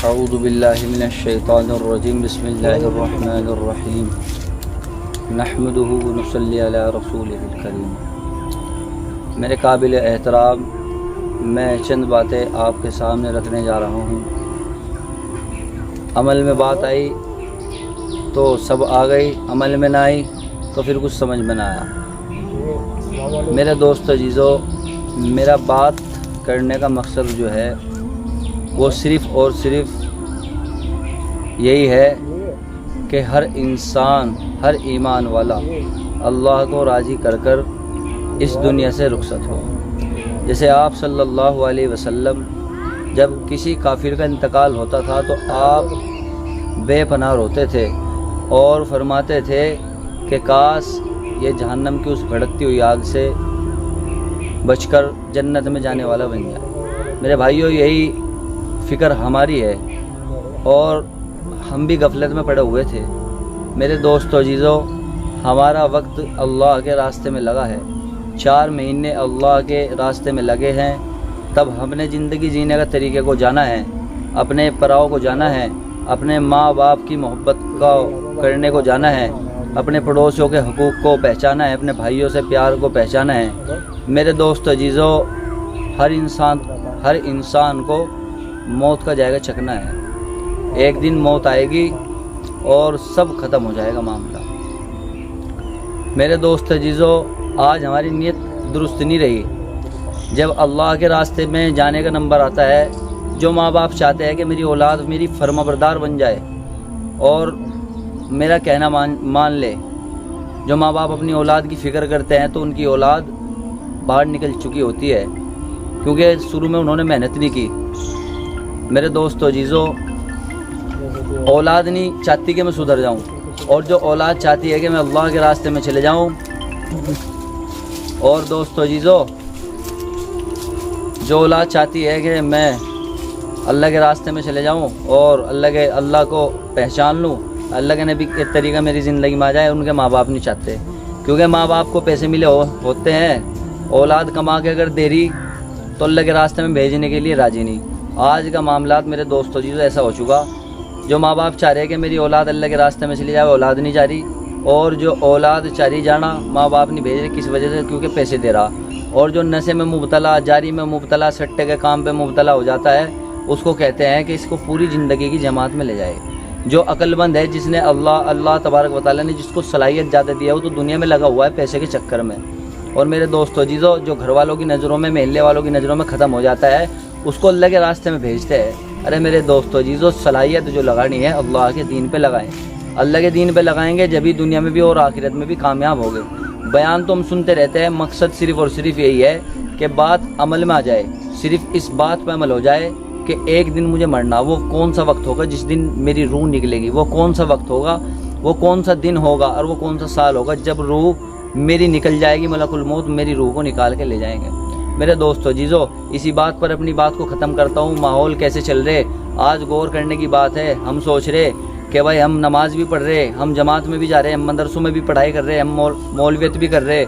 اعوذ باللہ من الشیطان الرجیم بسم اللہ الرحمن الرحیم نحمدہ ونصلی علی رسولہ الکریم۔ میرے قابل احترام، میں چند باتیں آپ کے سامنے رکھنے جا رہا ہوں۔ عمل میں بات آئی تو سب آ گئی، عمل میں نہ آئی تو پھر کچھ سمجھ میں نہ آیا۔ میرے دوست عزیزو، میرا بات کرنے کا مقصد جو ہے وہ صرف اور صرف یہی ہے کہ ہر انسان، ہر ایمان والا اللہ کو راضی کر کر اس دنیا سے رخصت ہو۔ جیسے آپ صلی اللہ علیہ وسلم جب کسی کافر کا انتقال ہوتا تھا تو آپ بے پناہ روتے تھے اور فرماتے تھے کہ کاش یہ جہنم کی اس بھڑکتی ہوئی آگ سے بچ کر جنت میں جانے والا بن جائے۔ میرے بھائیوں، یہی فکر ہماری ہے اور ہم بھی غفلت میں پڑے ہوئے تھے۔ میرے دوستو عزیزو، ہمارا وقت اللہ کے راستے میں لگا ہے، 4 مہینے اللہ کے راستے میں لگے ہیں۔ تب ہم نے زندگی جینے کا طریقے کو جانا ہے، اپنے پراؤ کو جانا ہے، اپنے ماں باپ کی محبت کو کرنے کو جانا ہے، اپنے پڑوسیوں کے حقوق کو پہچانا ہے، اپنے بھائیوں سے پیار کو پہچانا ہے۔ میرے دوست عزیزو، ہر انسان کو موت کا جائزہ چکھنا ہے۔ ایک دن موت آئے گی اور سب ختم ہو جائے گا معاملہ۔ میرے دوست عزیزو، آج ہماری نیت درست نہیں رہی۔ جب اللہ کے راستے میں جانے کا نمبر آتا ہے، جو ماں باپ چاہتے ہیں کہ میری اولاد میری فرما بردار بن جائے اور میرا کہنا مان لے، جو ماں باپ اپنی اولاد کی فکر کرتے ہیں تو ان کی اولاد باہر نکل چکی ہوتی ہے، کیونکہ شروع میں انہوں نے محنت نہیں کی۔ میرے دوستو عزیزو، اولاد نہیں چاہتی کہ میں سدھر جاؤں، اور جو اولاد چاہتی ہے کہ میں اللہ کے راستے میں چلے جاؤں۔ اور دوستو عزیزو، جو اولاد چاہتی ہے کہ میں اللہ کے راستے میں چلے جاؤں اور اللہ کو پہچان لوں، اللہ کے نبی کے طریقہ میری زندگی میں آ جائے، ان کے ماں باپ نہیں چاہتے، کیونکہ ماں باپ کو پیسے ملے ہوتے ہیں۔ اولاد کما کے اگر دے رہی تو اللہ کے راستے میں بھیجنے کے لیے راضی نہیں۔ آج کا معاملات میرے دوستو جی ایسا ہو چکا، جو ماں باپ چاہ رہے ہیں کہ میری اولاد اللہ کے راستے میں چلی جائے، اولاد نہیں جا رہی، اور جو اولاد چاہ رہی جانا ماں باپ نہیں بھیج رہے، کس وجہ سے؟ کیونکہ پیسے دے رہا۔ اور جو نشے میں مبتلا، جاری میں مبتلا، سٹے کے کام پہ مبتلا ہو جاتا ہے، اس کو کہتے ہیں کہ اس کو پوری زندگی کی جماعت میں لے جائے۔ جو عقل مند ہے، جس نے اللہ تبارک و تعالیٰ نے جس کو صلاحیت زیادہ دیا ہے، وہ تو دنیا میں لگا ہوا ہے پیسے کے چکر میں۔ اور میرے دوستو عزیزو، جو گھر والوں کی نظروں میں، محلے والوں کی نظروں میں ختم ہو جاتا ہے، اس کو اللہ کے راستے میں بھیجتے ہیں۔ ارے میرے دوستو عزیزو، صلاحیت جو لگانی ہے اللہ کے دین پہ لگائیں۔ اللہ کے دین پہ لگائیں گے جبھی دنیا میں بھی اور آخرت میں بھی کامیاب ہوگے۔ بیان تو ہم سنتے رہتے ہیں، مقصد صرف اور صرف یہی ہے کہ بات عمل میں آ جائے، صرف اس بات پہ عمل ہو جائے کہ ایک دن مجھے مرنا۔ وہ کون سا وقت ہوگا جس دن میری روح نکلے گی؟ وہ کون سا وقت ہوگا؟ وہ کون سا دن ہوگا اور وہ کون سا سال ہوگا جب روح میری نکل جائے گی؟ ملک الموت میری روح کو نکال کے لے جائیں گے۔ میرے دوستو عزیزو، اسی بات پر اپنی بات کو ختم کرتا ہوں۔ ماحول کیسے چل رہے، آج غور کرنے کی بات ہے۔ ہم سوچ رہے کہ بھائی ہم نماز بھی پڑھ رہے، ہم جماعت میں بھی جا رہے، ہم مدرسوں میں بھی پڑھائی کر رہے، ہم مولویت بھی کر رہے،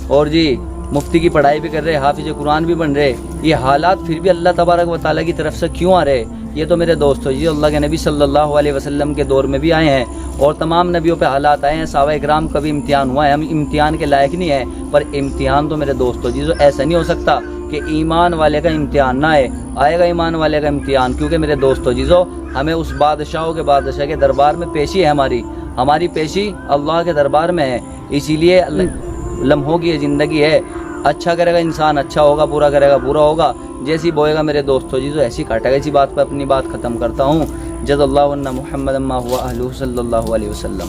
اور جی مفتی کی پڑھائی بھی کر رہے، حافظ قرآن بھی بن رہے۔ یہ حالات پھر بھی اللہ تبارک و تعالیٰ کی طرف سے کیوں آ رہے؟ یہ تو میرے دوستو جی اللہ کے نبی صلی اللہ علیہ وسلم کے دور میں بھی آئے ہیں، اور تمام نبیوں پہ حالات آئے ہیں۔ صحابہ کرام کا بھی امتحان ہوا ہے، ہم امتحان کے لائق نہیں ہیں، پر امتحان تو میرے دوستو جی ایسا نہیں ہو سکتا کہ ایمان والے کا امتحان نہ آئے گا ایمان والے کا امتحان، کیونکہ میرے دوستو جیزو ہمیں اس بادشاہ کے دربار میں پیشی ہے، ہماری پیشی اللہ کے دربار میں ہے۔ اسی لیے لمحوں کی یہ زندگی ہے، اچھا کرے گا انسان اچھا ہوگا، برا کرے گا برا ہوگا، جیسی بوئے گا میرے دوستو جیزو ایسی کاٹے گا۔ اسی بات پہ اپنی بات ختم کرتا ہوں۔ جزا اللہ محمد ما هو اہلہ صلی اللہ علیہ وسلم۔